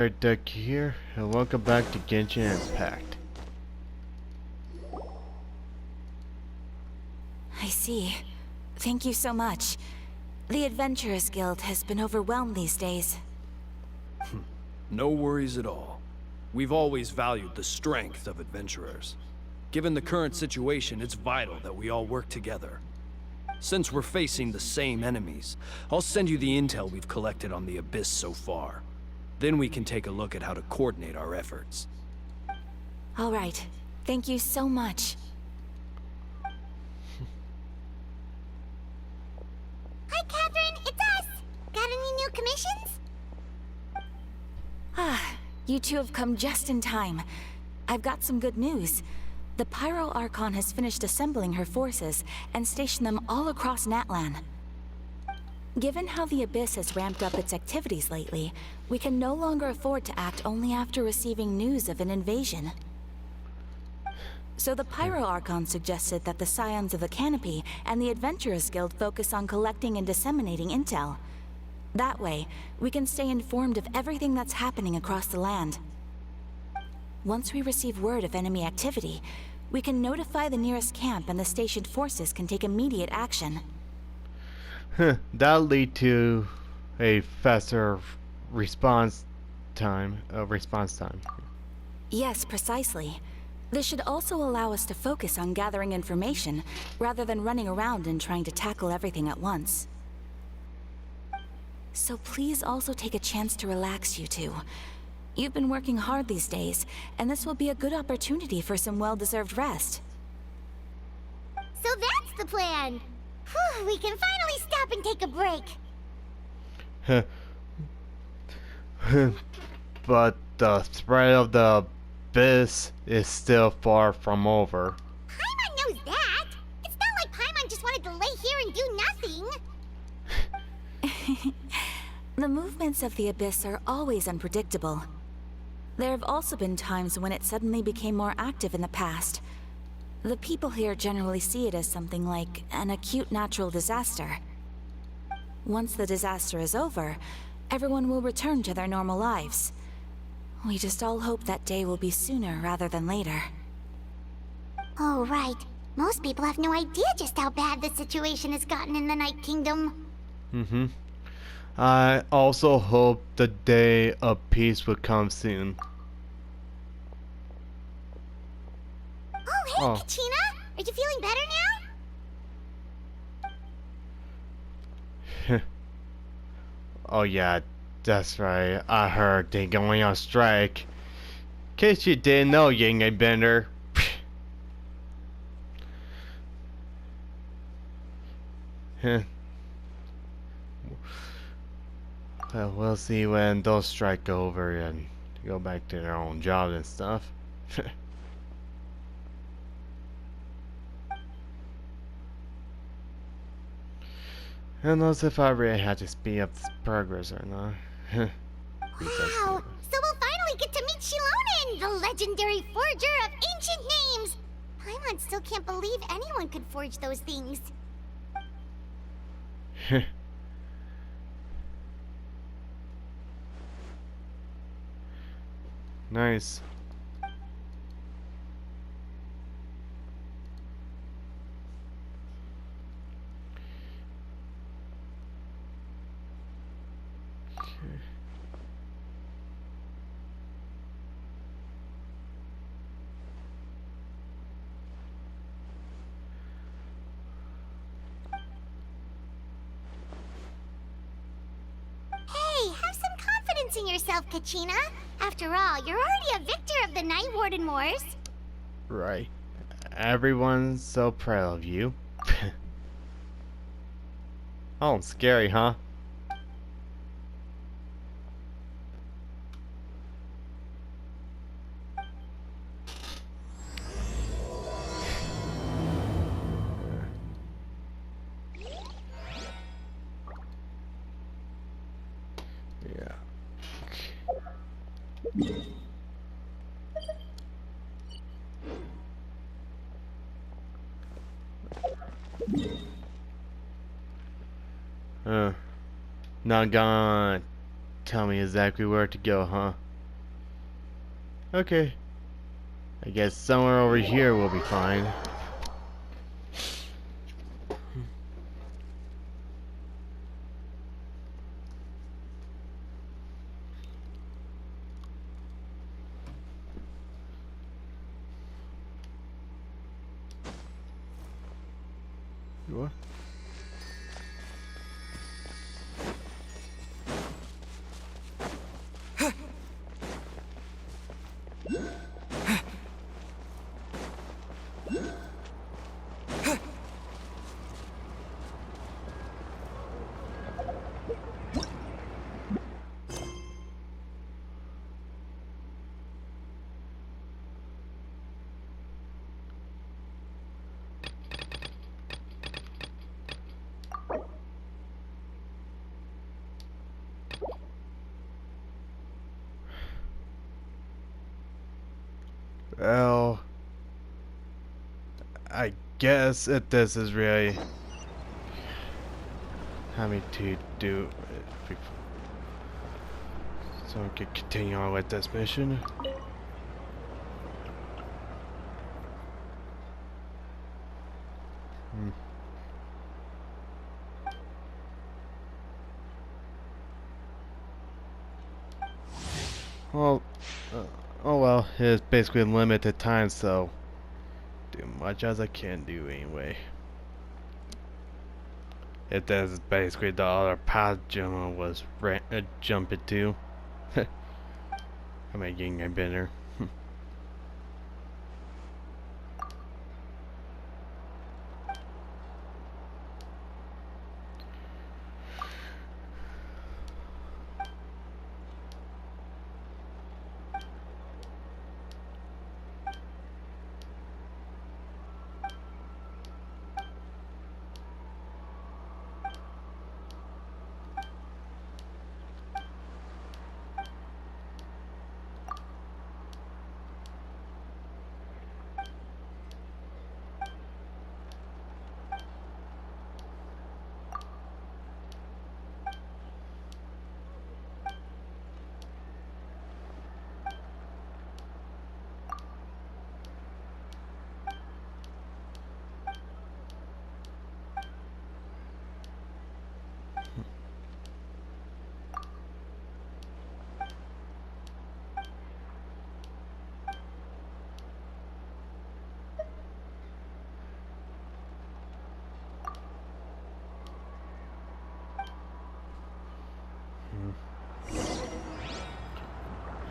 Legendarydekker here, and welcome back to Genshin Impact. I see. Thank you so much. The Adventurers Guild has been overwhelmed these days. No worries at all. We've always valued the strength of adventurers. Given the current situation, it's vital that we all work together. Since we're facing the same enemies, I'll send you the intel we've collected on the Abyss so far. Then we can take a look at how to coordinate our efforts. All right. Thank you so much. Hi, Catherine. It's us. Got any new commissions? You two have come just in time. I've got some good news. The Pyro Archon has finished assembling her forces and stationed them all across Natlan. Given how the Abyss has ramped up its activities lately, we can no longer afford to act only after receiving news of an invasion. So the Pyro Archon suggested that the Scions of the Canopy and the Adventurers Guild focus on collecting and disseminating intel. That way, we can stay informed of everything that's happening across the land. Once we receive word of enemy activity, we can notify the nearest camp and the stationed forces can take immediate action. That'll lead to a faster response time. Yes, precisely. This should also allow us to focus on gathering information, rather than running around and trying to tackle everything at once. So please also take a chance to relax, you two. You've been working hard these days, and this will be a good opportunity for some well-deserved rest. So that's the plan. Whew, we can finally stop and take a break. But the spread of the Abyss is still far from over. Paimon knows that. It's not like Paimon just wanted to lay here and do nothing. The movements of the Abyss are always unpredictable. There have also been times when it suddenly became more active in the past. The people here generally see it as something like an acute natural disaster. Once the disaster is over, everyone will return to their normal lives. We just all hope that day will be sooner rather than later. Oh, right. Most people have no idea just how bad the situation has gotten in the Night Kingdom. I also hope the day of peace will come soon. Oh, hey, Kachina! Are you feeling better now? Oh yeah, that's right. I heard they're going on strike. In case you didn't know, Ying Bender. Well, we'll see when those strike over and go back to their own jobs and stuff. Who knows if I really had to speed up this progress or not. Wow! So we'll finally get to meet Shilonen, the legendary forger of ancient names! Paimon still can't believe anyone could forge those things. Nice. Hey, have some confidence in yourself, Kachina. After all, you're already a victor of the Night Warden Wars. Right. Everyone's so proud of you. Oh, scary, huh? Yeah. Not gonna tell me exactly where to go, huh? Okay. I guess somewhere over here will be fine. What? Well, I guess if this is really having to do it, so we can continue on with this mission. Well, oh well, it's basically limited time, so do much as I can do anyway. If that's basically the other path Gemma was jumping to. I'm making a better.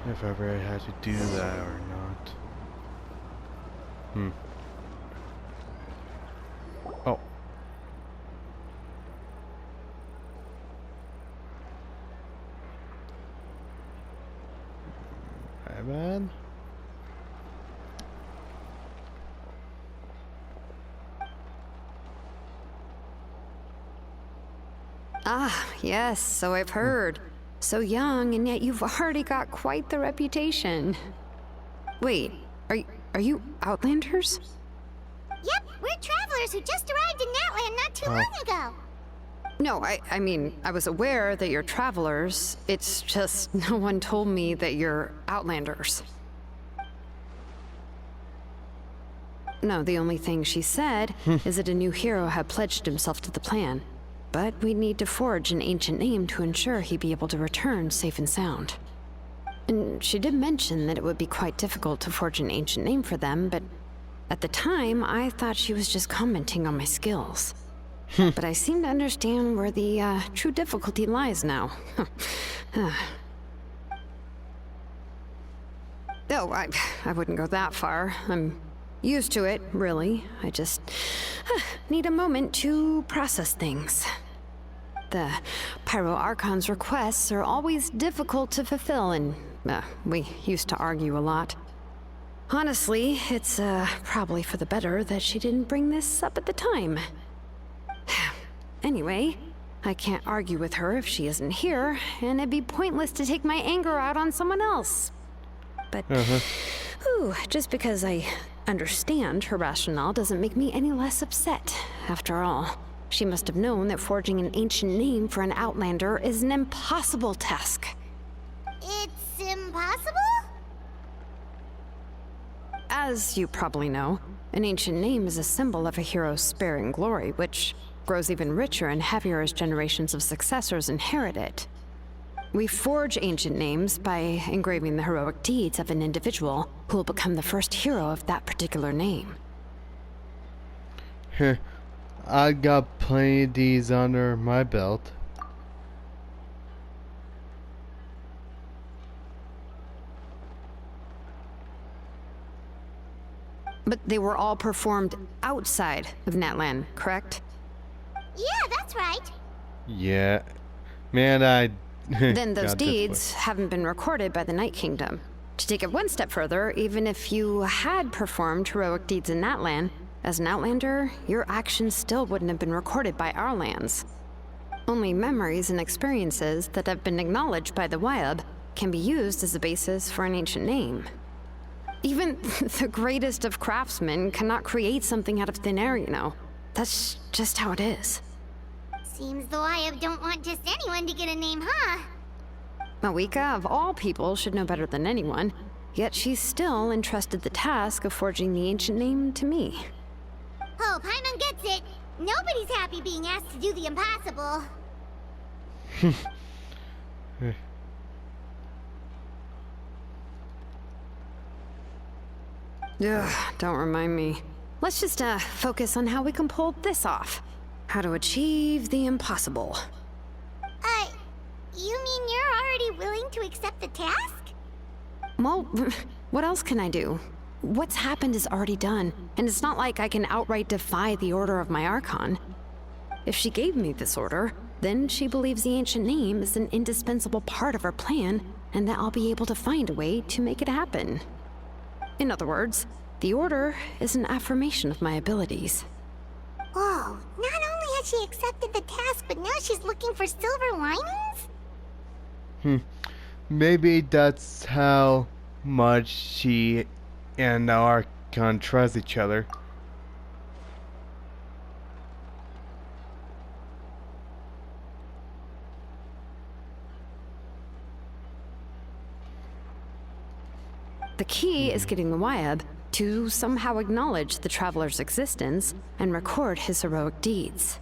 If I really had to do that or not. Oh. My bad. Ah, yes, so I've heard. So young, and yet you've already got quite the reputation. Wait, are you Outlanders? Yep, we're travelers who just arrived in Natland not too long ago. No, I mean, I was aware that you're travelers. It's just no one told me that you're Outlanders. No, the only thing she said is that a new hero had pledged himself to the plan. But we'd need to forge an ancient name to ensure he'd be able to return safe and sound. And she did mention that it would be quite difficult to forge an ancient name for them, but at the time, I thought she was just commenting on my skills. But I seem to understand where the true difficulty lies now. Oh, I wouldn't go that far. I'm used to it, really. I just need a moment to process things. The Pyro Archon's requests are always difficult to fulfill, and we used to argue a lot. Honestly, it's probably for the better that she didn't bring this up at the time. Anyway, I can't argue with her if she isn't here, and it'd be pointless to take my anger out on someone else. But, just because I understand her rationale doesn't make me any less upset. After all, she must have known that forging an ancient name for an Outlander is an impossible task. It's impossible? As you probably know, an ancient name is a symbol of a hero's spirit and glory, which grows even richer and heavier as generations of successors inherit it. We forge ancient names by engraving the heroic deeds of an individual who will become the first hero of that particular name. I got plenty of these under my belt. But they were all performed outside of Natlan, correct? Yeah, that's right. Yeah. Man, I... Then those got deeds haven't been recorded by the Night Kingdom. To take it one step further, even if you had performed heroic deeds in Natlan, as an Outlander, your actions still wouldn't have been recorded by our lands. Only memories and experiences that have been acknowledged by the Wyab can be used as a basis for an ancient name. Even the greatest of craftsmen cannot create something out of thin air, you know. That's just how it is. Seems the Wyab don't want just anyone to get a name, huh? Mawika, of all people, should know better than anyone, yet she's still entrusted the task of forging the ancient name to me. Oh, Paimon gets it. Nobody's happy being asked to do the impossible. Ugh, don't remind me. Let's just focus on how we can pull this off. How to achieve the impossible. You mean you're already willing to accept the task? Well, what else can I do? What's happened is already done, and it's not like I can outright defy the order of my Archon. If she gave me this order, then she believes the ancient name is an indispensable part of her plan, and that I'll be able to find a way to make it happen. In other words, the order is an affirmation of my abilities. Whoa, not only has she accepted the task, but now she's looking for silver linings? Maybe that's how much she and the Archon trust each other. The key is getting the Wyab to somehow acknowledge the traveler's existence and record his heroic deeds.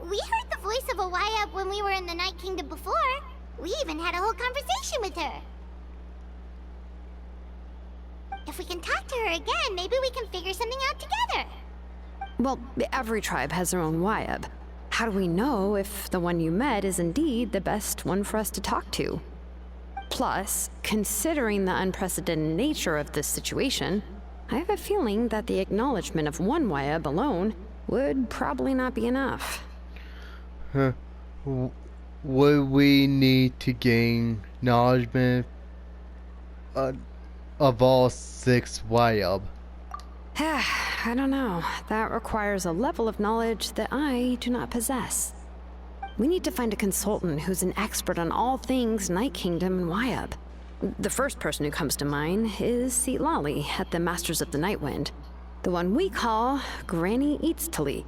We heard the voice of a Wyab when we were in the Night Kingdom before. We even had a whole conversation with her. If we can talk to her again, maybe we can figure something out together. Well, every tribe has their own Wyab. How do we know if the one you met is indeed the best one for us to talk to? Plus, considering the unprecedented nature of this situation, I have a feeling that the acknowledgement of one Wyab alone would probably not be enough. Would we need to gain acknowledgement of all 6 Wyab? I don't know. That requires a level of knowledge that I do not possess. We need to find a consultant who's an expert on all things Night Kingdom and Wyab. The first person who comes to mind is Seatlali at the Masters of the Nightwind. The one we call Granny Eatstali.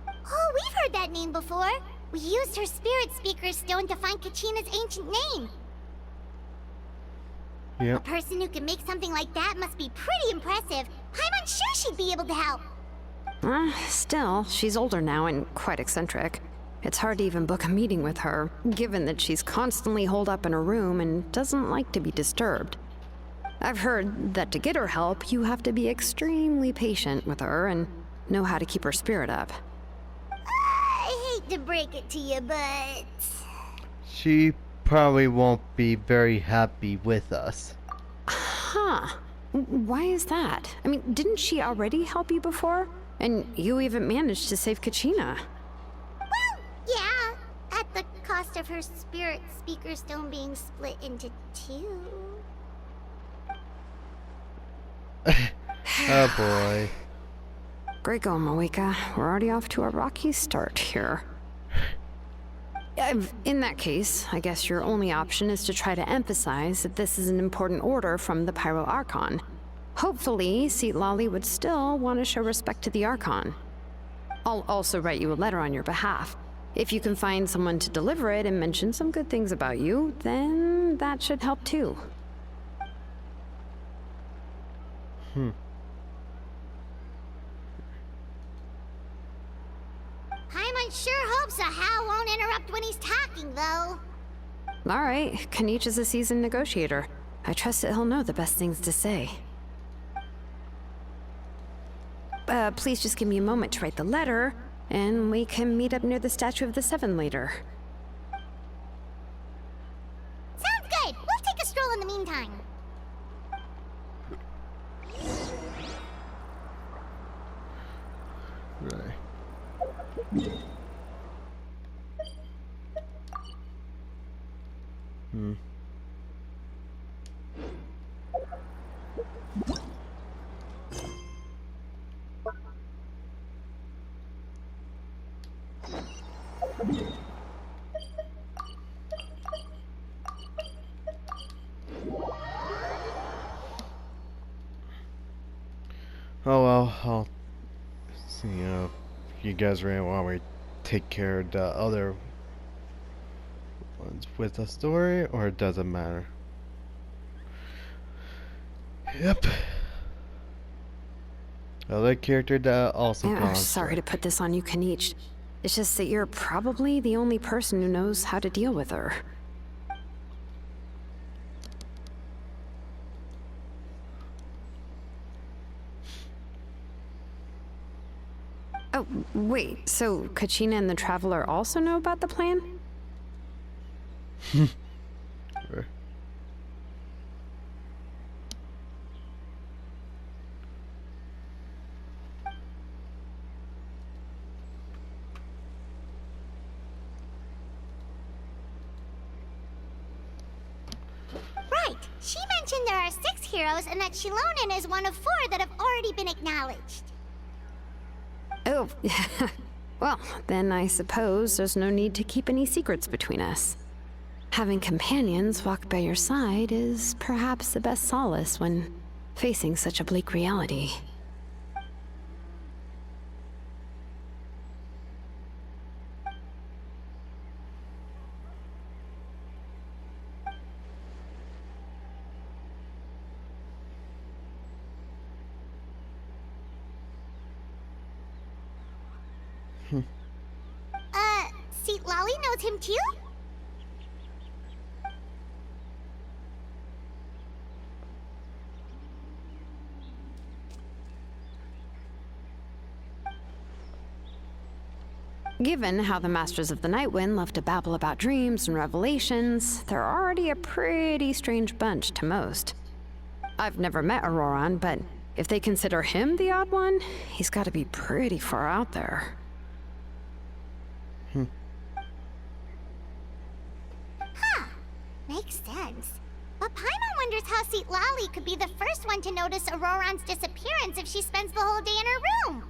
Oh, we've heard that name before. We used her Spirit Speaker Stone to find Kachina's ancient name. A Yep. person who can make something like that must be pretty impressive. I'm unsure she'd be able to help. Still, she's older now and quite eccentric. It's hard to even book a meeting with her, given that she's constantly holed up in her room and doesn't like to be disturbed. I've heard that to get her help, you have to be extremely patient with her and know how to keep her spirit up. I hate to break it to you, but... She probably won't be very happy with us. Huh. Why is that? I mean, didn't she already help you before? And you even managed to save Kachina. Well, yeah. At the cost of her Spirit Speaker Stone being split into 2. Oh boy. Great going, Mawika. We're already off to a rocky start here. In that case, I guess your only option is to try to emphasize that this is an important order from the Pyro Archon. Hopefully, Seatlali would still want to show respect to the Archon. I'll also write you a letter on your behalf. If you can find someone to deliver it and mention some good things about you, then that should help too. Paimon sure hopes a Hal won't interrupt when he's talking, though. All right, Kanich is a seasoned negotiator. I trust that he'll know the best things to say. Please just give me a moment to write the letter, and we can meet up near the Statue of the Seven later. Sounds good. We'll take a stroll in the meantime. Right. Oh well, I'll see if you guys really want me to take care of the other ones with the story, or it doesn't matter. Yep. Other character that also I'm sorry to put this on you, Kanich. It's just that you're probably the only person who knows how to deal with her. Oh, wait, so Kachina and the Traveler also know about the plan? Sure. Right. She mentioned there are 6 heroes and that Shilonen is one of 4 that have already been acknowledged. Oh, well, then I suppose there's no need to keep any secrets between us. Having companions walk by your side is perhaps the best solace when facing such a bleak reality. See, Lolly knows him too? Given how the Masters of the Nightwind love to babble about dreams and revelations, they're already a pretty strange bunch to most. I've never met Auroran, but if they consider him the odd one, he's got to be pretty far out there. Makes sense. But Paimon wonders how Seat Lolly could be the first one to notice Auroran's disappearance if she spends the whole day in her room.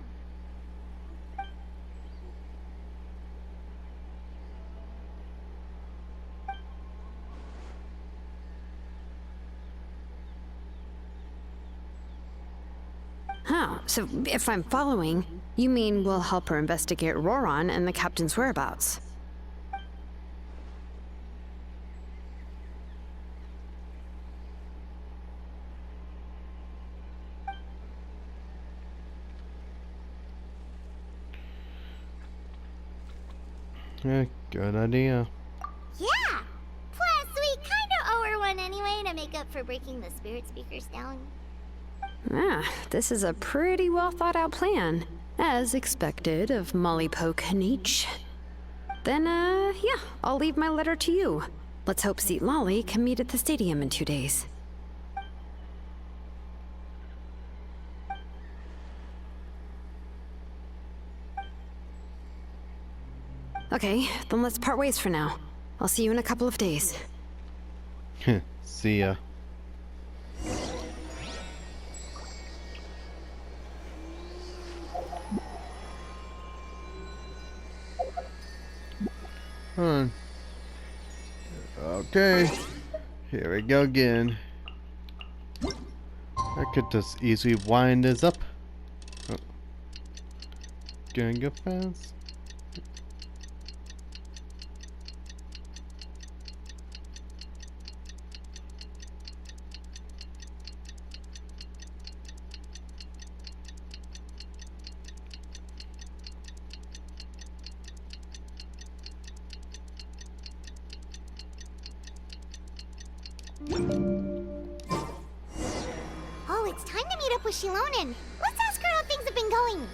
Huh, so if I'm following, you mean we'll help her investigate Auroran and the captain's whereabouts? Yeah, good idea. Yeah! Plus, we kinda owe her one anyway to make up for breaking the spirit speakers down. Ah, this is a pretty well thought out plan, as expected of Molly Poke Kanich. Then, yeah, I'll leave my letter to you. Let's hope Seat Lolly can meet at the stadium in 2 days. Okay, then let's part ways for now. I'll see you in a couple of days. See ya. Okay, here we go again. I could just easily wind this up. Oh. Gonna go fast. Oh, it's time to meet up with Shilonen. Let's ask her how things have been going.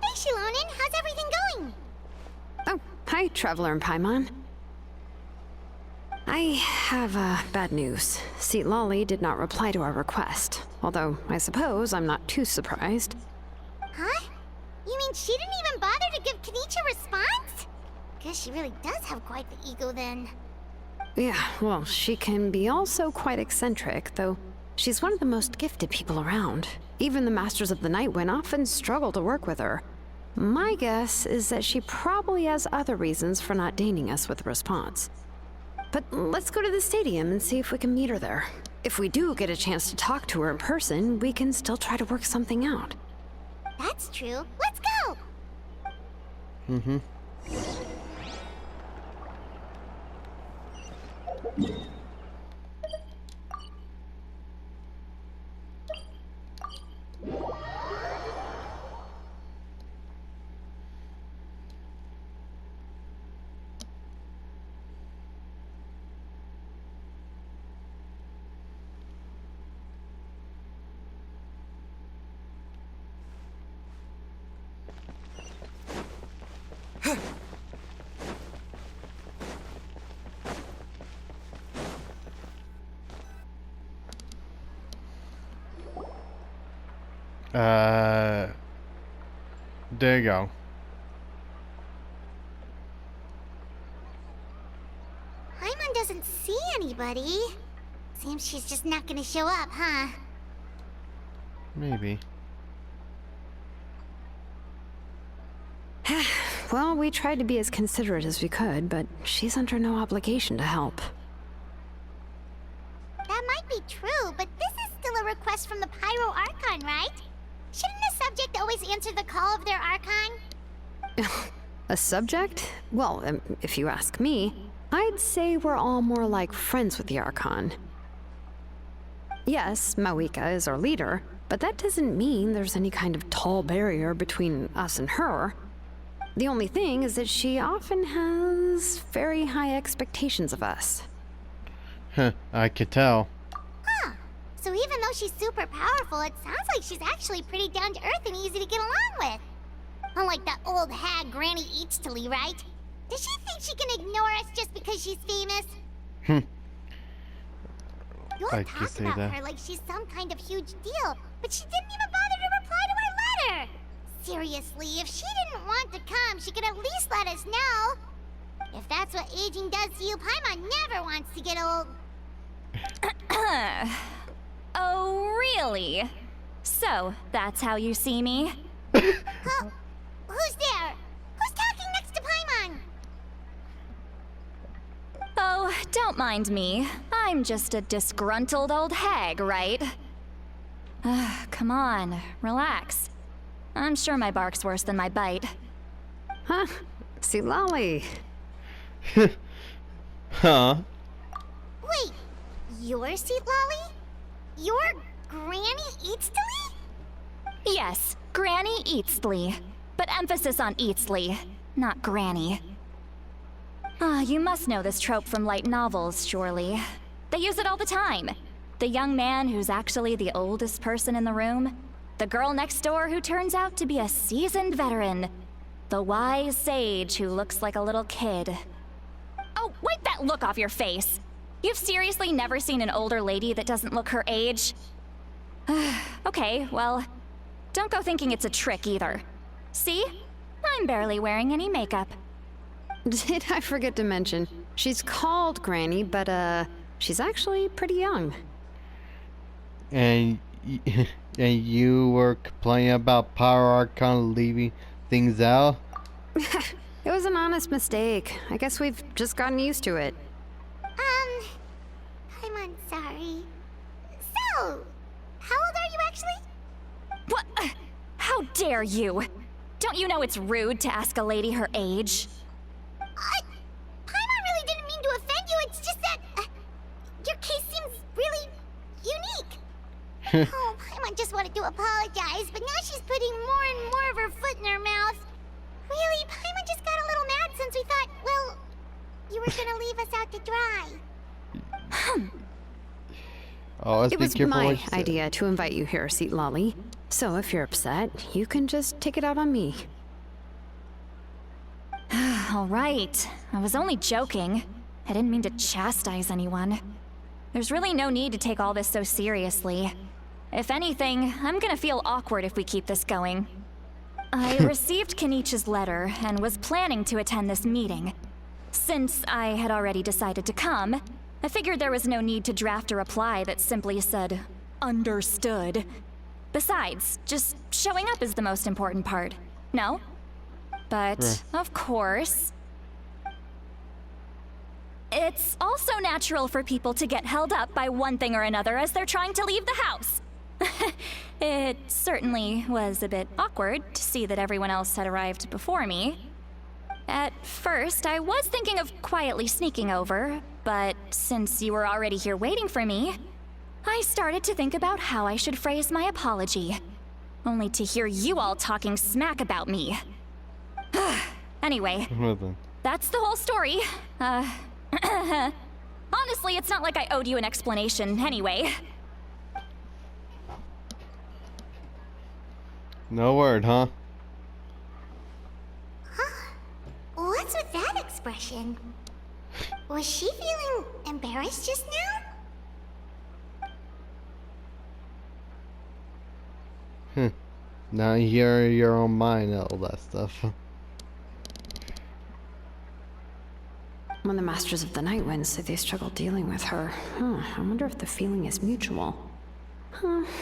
Hey, Shilonen, how's everything going? Oh, hi, Traveler and Paimon. I have bad news. Lolly did not reply to our request, although I suppose I'm not too surprised. Huh? You mean she didn't even bother to give Kenichi a response? Guess she really does have quite the ego then. Yeah, well, she can be also quite eccentric, though she's one of the most gifted people around. Even the Masters of the Nightwind often struggle to work with her. My guess is that she probably has other reasons for not deigning us with a response. But let's go to the stadium and see if we can meet her there. If we do get a chance to talk to her in person, we can still try to work something out. That's true. Let's go! Mm-hmm. There you go. Paimon doesn't see anybody. Seems she's just not gonna show up, huh? Maybe. Well, we tried to be as considerate as we could, but she's under no obligation to help. That might be true, but this is still a request from the Pyro Archon, right? Shouldn't a subject always answer the call of their Archon? A subject? Well, if you ask me, I'd say we're all more like friends with the Archon. Yes, Mawika is our leader, but that doesn't mean there's any kind of tall barrier between us and her. The only thing is that she often has very high expectations of us. Huh, I could tell. Huh. So even though she's super powerful, it sounds like she's actually pretty down to earth and easy to get along with. Unlike that old hag Granny Eatstily, right? Does she think she can ignore us just because she's famous? You'll I talk could see about that. her like she's some kind of huge deal, but she didn't even bother to reply to our letter! Seriously, if she didn't want to come, she could at least let us know. If that's what aging does to you, Paimon never wants to get old. Oh, really? So, that's how you see me? Who's there? Who's talking next to Paimon? Oh, don't mind me. I'm just a disgruntled old hag, right? Come on, relax. I'm sure my bark's worse than my bite. Huh? Lolly. Huh? Wait, you're Seat Lolly? You're Granny Eatstily? Yes, Granny Eatsley. But emphasis on Eatsley, not Granny. You must know this trope from light novels, surely. They use it all the time. The young man who's actually the oldest person in the room. The girl next door who turns out to be a seasoned veteran. The wise sage who looks like a little kid. Oh, wipe that look off your face! You've seriously never seen an older lady that doesn't look her age? Okay, well, don't go thinking it's a trick either. See? I'm barely wearing any makeup. Did I forget to mention, she's called Granny, but she's actually pretty young. And and you were complaining about Power Archon leaving things out? It was an honest mistake. I guess we've just gotten used to it. I'm sorry. So, how old are you actually? What? How dare you? don't you know it's rude to ask a lady her age? Paimon really didn't mean to offend you. It's just that your case seems really unique. Oh, Paimon just wanted to apologize, but now she's putting more and more of her foot in her mouth. Really, Paimon just got a little mad since we thought, well, you were gonna leave us out to dry. Oh, let's It be was careful what my you say. idea to invite you here, Seat Lolly. So if you're upset, you can just take it out on me. All right. I was only joking. I didn't mean to chastise anyone. There's really no need to take all this so seriously. If anything, I'm gonna feel awkward if we keep this going. I received Kenichi's letter and was planning to attend this meeting. Since I had already decided to come, I figured there was no need to draft a reply that simply said, "Understood." Besides, just showing up is the most important part. No? But, of course, it's also natural for people to get held up by one thing or another as they're trying to leave the house. It certainly was a bit awkward to see that everyone else had arrived before me. At first, I was thinking of quietly sneaking over, but since you were already here waiting for me, I started to think about how I should phrase my apology, only to hear you all talking smack about me. Anyway, Well then. that's the whole story. Honestly, it's not like I owed you an explanation anyway. No word, huh? What's with that expression? Was she feeling embarrassed just now? Now you're your own mind, all that stuff. When the Masters of the Night Wind say they struggle dealing with her, I wonder if the feeling is mutual.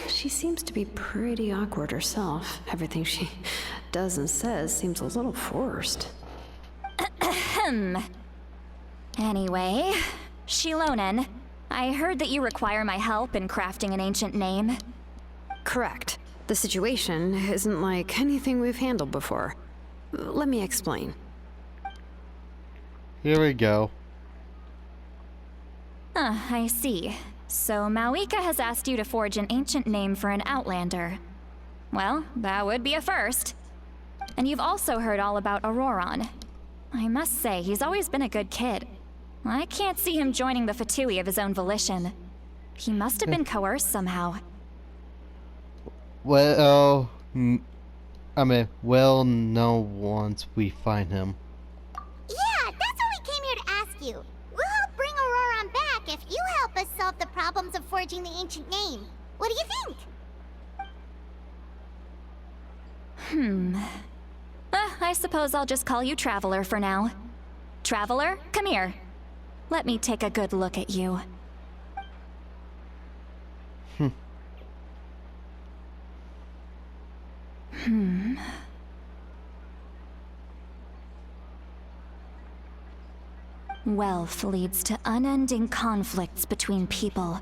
She seems to be pretty awkward herself. Everything she does and says seems a little forced. Anyway, Shilonen, I heard that you require my help in crafting an ancient name. Correct. The situation isn't like anything we've handled before. Let me explain. Here we go. I see. So Mawika has asked you to forge an ancient name for an Outlander. Well, that would be a first. And you've also heard all about Auroron. I must say, he's always been a good kid. I can't see him joining the Fatui of his own volition. He must have been coerced somehow. Well, we'll know once we find him. Yeah, that's what we came here to ask you. We'll help bring Auroron back if you help us solve the problems of forging the ancient name. What do you think? I suppose I'll just call you Traveler for now. Traveler, come here. Let me take a good look at you. Wealth leads to unending conflicts between people.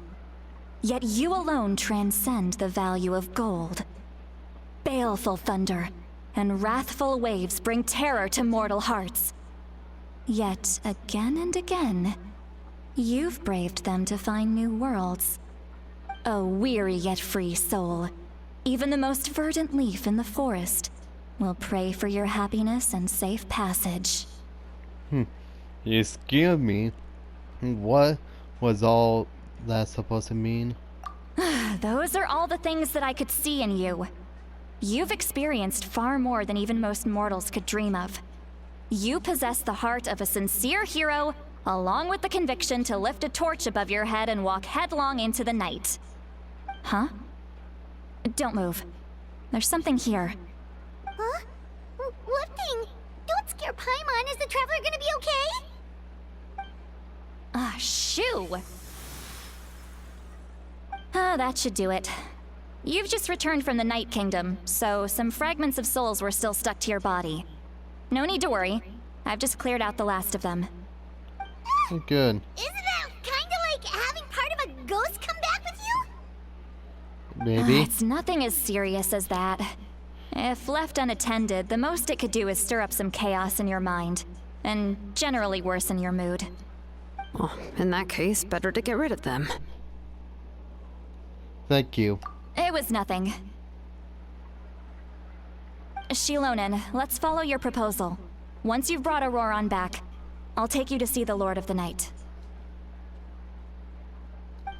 Yet you alone transcend the value of gold. Baleful thunder and wrathful waves bring terror to mortal hearts. Yet again and again, you've braved them to find new worlds. O weary yet free soul, even the most verdant leaf in the forest will pray for your happiness and safe passage. Excuse me. What was all that supposed to mean? Those are all the things that I could see in you. You've experienced far more than even most mortals could dream of. You possess the heart of a sincere hero, along with the conviction to lift a torch above your head and walk headlong into the night. Huh? Don't move. There's something here. Huh? What thing? Don't scare Paimon. Is the Traveler gonna be okay? Shoo! That should do it. You've just returned from the Night Kingdom, so some fragments of souls were still stuck to your body. No need to worry. I've just cleared out the last of them. Good. Isn't that kinda like having part of a ghost come back with you? Maybe. It's nothing as serious as that. If left unattended, the most it could do is stir up some chaos in your mind, and generally worsen your mood. Well, in that case, better to get rid of them. Thank you. It was nothing. Shilonen, let's follow your proposal. Once you've brought Auroran back, I'll take you to see the Lord of the Night.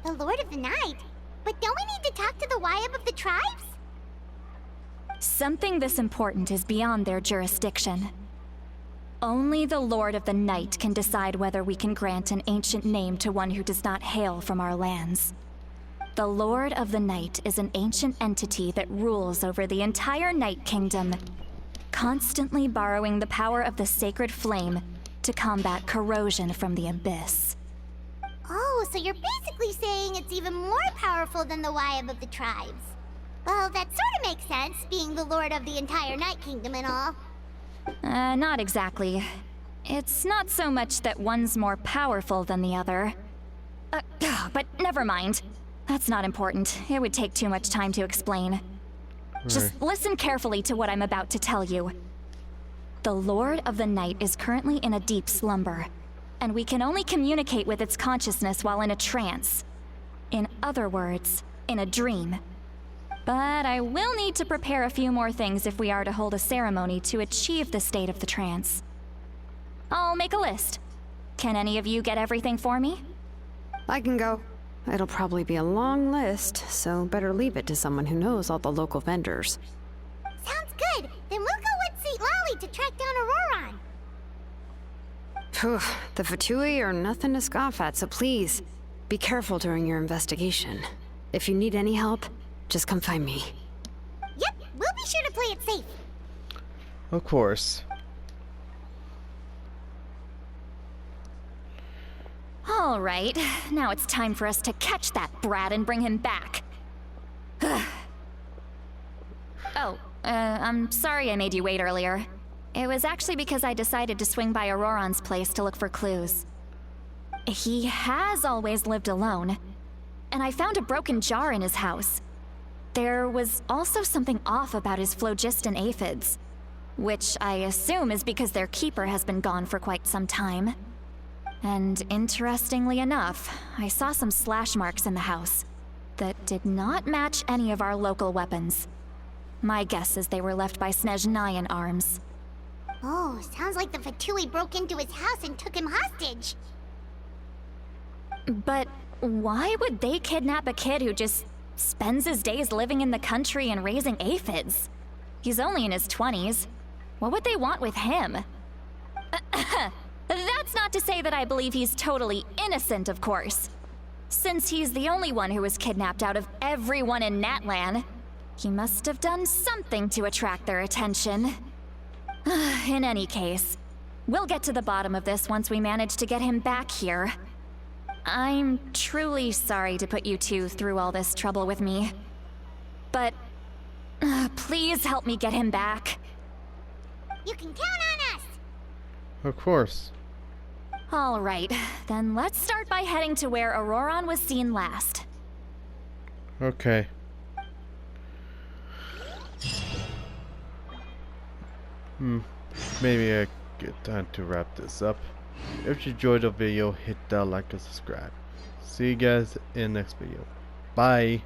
The Lord of the Night? But don't we need to talk to the Wyab of the tribes? Something this important is beyond their jurisdiction. Only the Lord of the Night can decide whether we can grant an ancient name to one who does not hail from our lands. The Lord of the Night is an ancient entity that rules over the entire Night Kingdom, constantly borrowing the power of the sacred flame to combat corrosion from the abyss. Oh, so you're basically saying it's even more powerful than the Wyab of the tribes. Well, that sort of makes sense, being the lord of the entire Night Kingdom and all. Not exactly. It's not so much that one's more powerful than the other. But never mind. That's not important. It would take too much time to explain. Just listen carefully to what I'm about to tell you. The Lord of the Night is currently in a deep slumber, and we can only communicate with its consciousness while in a trance. In other words, in a dream. But I will need to prepare a few more things if we are to hold a ceremony to achieve the state of the trance. I'll make a list. Can any of you get everything for me? I can go. It'll probably be a long list, so better leave it to someone who knows all the local vendors. Sounds good. Then we'll go with St. Lolly to track down Auroran. Phew, the Fatui are nothing to scoff at, so please, be careful during your investigation. If you need any help, just come find me. Yep, we'll be sure to play it safe. Of course. All right, now it's time for us to catch that brat and bring him back. I'm sorry I made you wait earlier. It was actually because I decided to swing by Auroran's place to look for clues. He has always lived alone, and I found a broken jar in his house. There was also something off about his phlogiston aphids, which I assume is because their keeper has been gone for quite some time. And interestingly enough, I saw some slash marks in the house that did not match any of our local weapons. My guess is they were left by Snezhnayan arms. Oh, sounds like the Fatui broke into his house and took him hostage. But why would they kidnap a kid who just spends his days living in the country and raising aphids? He's only in his 20s. What would they want with him? That's not to say that I believe he's totally innocent, of course. Since he's the only one who was kidnapped out of everyone in Natlan, he must have done something to attract their attention. In any case, we'll get to the bottom of this once we manage to get him back here. I'm truly sorry to put you two through all this trouble with me. But please help me get him back. You can count on us! Of course. All right, then let's start by heading to where Auroran was seen last. Okay. Maybe a good time to wrap this up. If you enjoyed the video, hit that like and subscribe. See you guys in the next video. Bye.